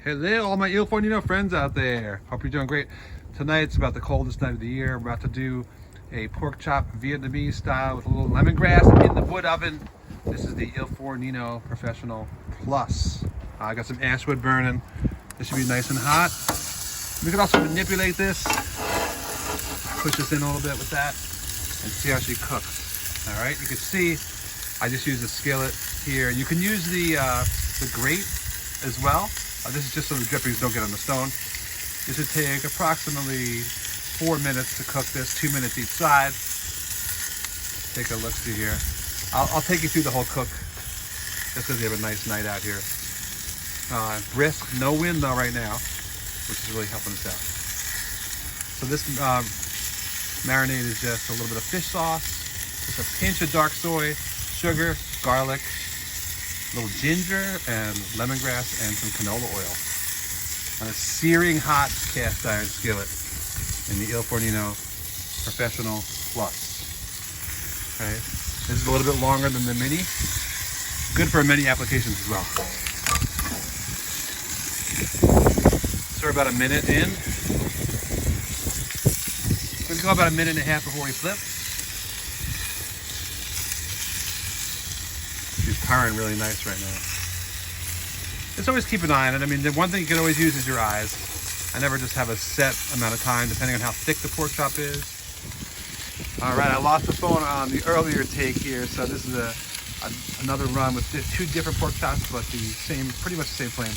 Hello, all my ilFornino friends out there. Hope you're doing great. Tonight's about the coldest night of the year. We're about to do a pork chop Vietnamese style with a little lemongrass in the wood oven. This is the ilFornino Professional Plus. I got some ash wood burning. This should be nice and hot. We can also manipulate this. Push this in a little bit with that and see how she cooks. All right, you can see I just used a skillet here. You can use the grate as well. This is just so the drippings don't get on the stone. This would take approximately 4 minutes to cook this, 2 minutes each side. Take a look see here. I'll take you through the whole cook just because we have a nice night out here. Brisk, no wind though right now, which is really helping us out. So this marinade is just a little bit of fish sauce, just a pinch of dark soy, sugar, garlic, a little ginger and lemongrass and some canola oil on a searing hot cast iron skillet in the ilFornino Professional Plus. Okay, this is a little bit longer than the mini. Good for many applications as well. So we're about a minute in. We're gonna go about a minute and a half before we flip. She's purring really nice right now. Just always keep an eye on it. I mean, the one thing you can always use is your eyes. I never just have a set amount of time depending on how thick the pork chop is. All right, I lost the phone on the earlier take here, so this is another run with two different pork chops, but pretty much the same flame.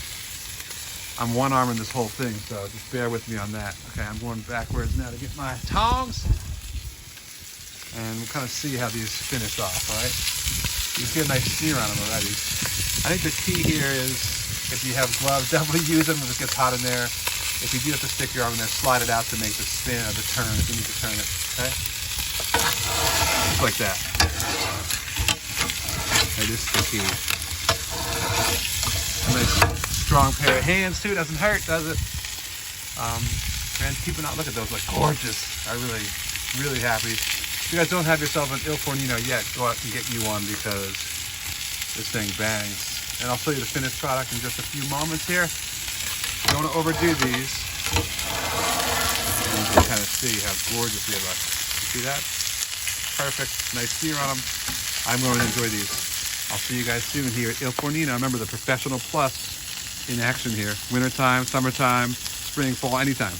I'm one-arming this whole thing, so just bear with me on that. Okay, I'm going backwards now to get my tongs, and we'll kind of see how these finish off. All right. You can see a nice sear on them already. I think the key here is, if you have gloves, definitely use them if it gets hot in there. If you do have to stick your arm in there, slide it out to make the spin or the turn if you need to turn it, okay? Just like that. Okay, this is the key. A nice strong pair of hands too, doesn't hurt, does it? And keep an eye, look at those, like gorgeous. I'm really happy. If you guys don't have yourself an ilFornino yet, go out and get you one because this thing bangs. And I'll show you the finished product in just a few moments here. Don't want to overdo these. And you can kind of see how gorgeous they look. You see that? Perfect. Nice sear on them. I'm going to enjoy these. I'll see you guys soon here at ilFornino. Remember the Professional Plus in action here. Wintertime, summertime, spring, fall, anytime.